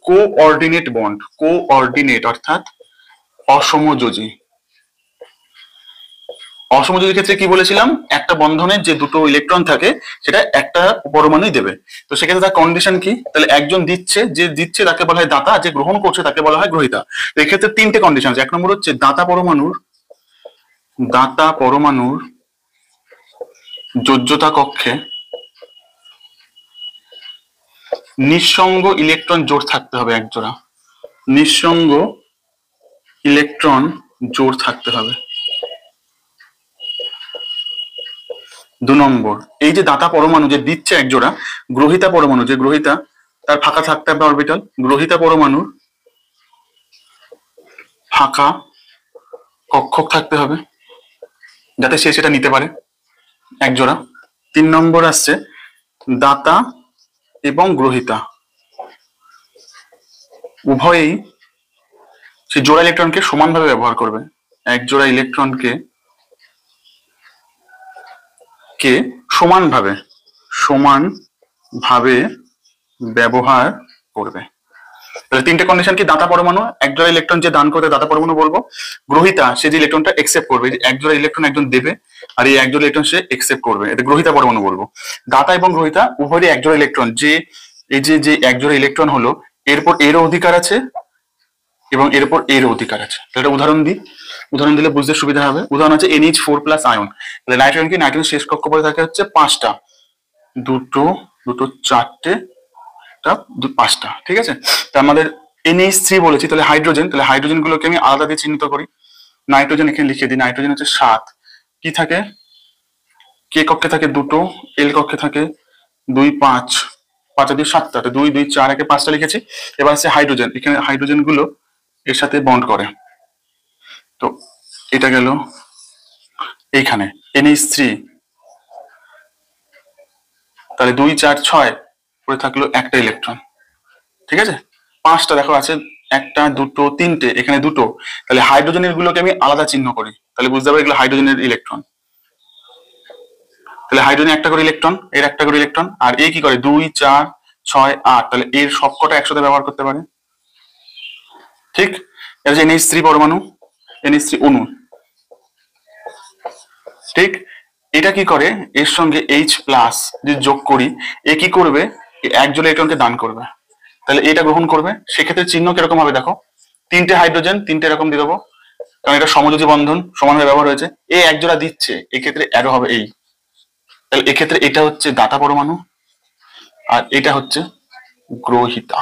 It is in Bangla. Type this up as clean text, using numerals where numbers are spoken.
কোঅর্ডিনেট বন্ড, কোঅর্ডিনেট অর্থাৎ অসমযোজী। অসমযোজীর ক্ষেত্রে কি বলেছিলাম, একটা বন্ধনের যে দুটো ইলেকট্রন থাকে সেটা একটা পরমাণুই দেবে। তো সেক্ষেত্রে তার কন্ডিশন কি, তাহলে একজন দিচ্ছে, যে দিচ্ছে তাকে বলা হয় দাতা, যে গ্রহণ করছে তাকে বলা হয় গ্রহীতা। তো এক্ষেত্রে তিনটে কন্ডিশন আছে। এক নম্বর হচ্ছে দাতা পরমাণুর যোজ্যতা কক্ষে নিঃসঙ্গ ইলেকট্রন জোড় থাকতে হবে একজোড়া, নিঃসঙ্গ ইলেকট্রন জোড় থাকতে হবে। দু নম্বর, এই যে দাতা পরমাণু যে দিচ্ছে একজোড়া, গ্রহীতা পরমাণু যে গ্রহীতা তার ফাঁকা থাকতে হবে অরবিটাল, গ্রহীতা পরমাণুর ফাঁকা কক্ষক থাকতে হবে যাতে সে সেটা নিতে পারে একজোড়া। 3 নম্বর আসছে দাতা এবং গ্রহীতা উভয়েই সে জোড়া ইলেকট্রনকে সমানভাবে ব্যবহার করবে, এক জোড়া ইলেকট্রনকে সমানভাবে ব্যবহার করবে। তাহলে তিনটে কন্ডিশন কি, দাতা পরমাণু এক জোড়া ইলেকট্রন যে দান করতে দাতা পরমাণু বলবো, গ্রহীতা সে যে ইলেকট্রনটা একসেপ্ট করবে, এক জোড়া ইলেকট্রন একজন দেবে আর এই এক জোড়া ইলেকট্রন সে একসেপ্ট করবে, এটা গ্রহীতা পরমাণু বলবো। দাতা এবং গ্রহীতা উভয়েরই এক জোড়া ইলেকট্রন, যে এই যে এক জোড়া ইলেকট্রন হলো এরপর এরও অধিকার আছে এবং এরপর এরও অধিকার আছে। একটা উদাহরণ দিই, উদাহরণ দিলে বুঝতে সুবিধা হবে। উদাহরণ হচ্ছে NH4+ আয়ন। তাহলে নাইট্রোজেন কি, নাইট্রোজেন শেষ কক্ষপথে থাকে হচ্ছে 5টা, দুটো 4টে, 5টা, ঠিক আছে। তা আমাদের NH3 বলেছি, তাহলে হাইড্রোজেন গুলোকে আমি আলাদা দিয়ে চিহ্নিত করি। নাইট্রোজেন এখানে লিখে দিই, নাইট্রোজেন হচ্ছে 7, কি থাকে কে কক্ষে থাকে 2টো, এল কক্ষে থাকে 2 5, 5 দিয়ে 7টা, 2 2 4 একে 5টা লিখেছি। এবার আছে হাইড্রোজেন, এখানে হাইড্রোজেন গুলো এর সাথে বন্ড করে, তো এটা গেল এইখানে NH3, তাহলে 2 4 6 পরে থাকলো একটা ইলেকট্রন, ঠিক আছে। 5টা দেখো আছে, 1টা 2টো 3টে, এখানে 2টো, তাহলে হাইড্রোজেনের গুলোকে আমি আলাদা চিহ্ন করি, তাহলে বুঝতে পারবে এগুলো হাইড্রোজেনের ইলেকট্রন। তাহলে হাইড্রোজেন একটা করে ইলেকট্রন, এর একটা করে ইলেকট্রন, আর এই কি করে 2 4 6 8, তাহলে এর সবকটা একসাথে ব্যবহার করতে পারে, ঠিক। এটা হচ্ছে NH3 পরমাণু, NH3 অণু, ঠিক। এটা কি করে, এর সঙ্গে H+ যদি যোগ করি, এ কি করবে, এক জোড়া ইলেকট্রনকে দান করবে, তাহলে এটা গ্রহণ করবে। সেক্ষেত্রে চিহ্ন কিরকম হবে দেখো, 3টে হাইড্রোজেন 3টে এরকম দিয়ে দেবো, কারণ এটা সমযোজী বন্ধন, সমানভাবে ব্যবহার হয়েছে। এ এক জোড়া দিচ্ছে, এক্ষেত্রে অ্যারো হবে এই, তাহলে এক্ষেত্রে এটা হচ্ছে দাতা পরমাণু আর এটা হচ্ছে গ্রহীতা।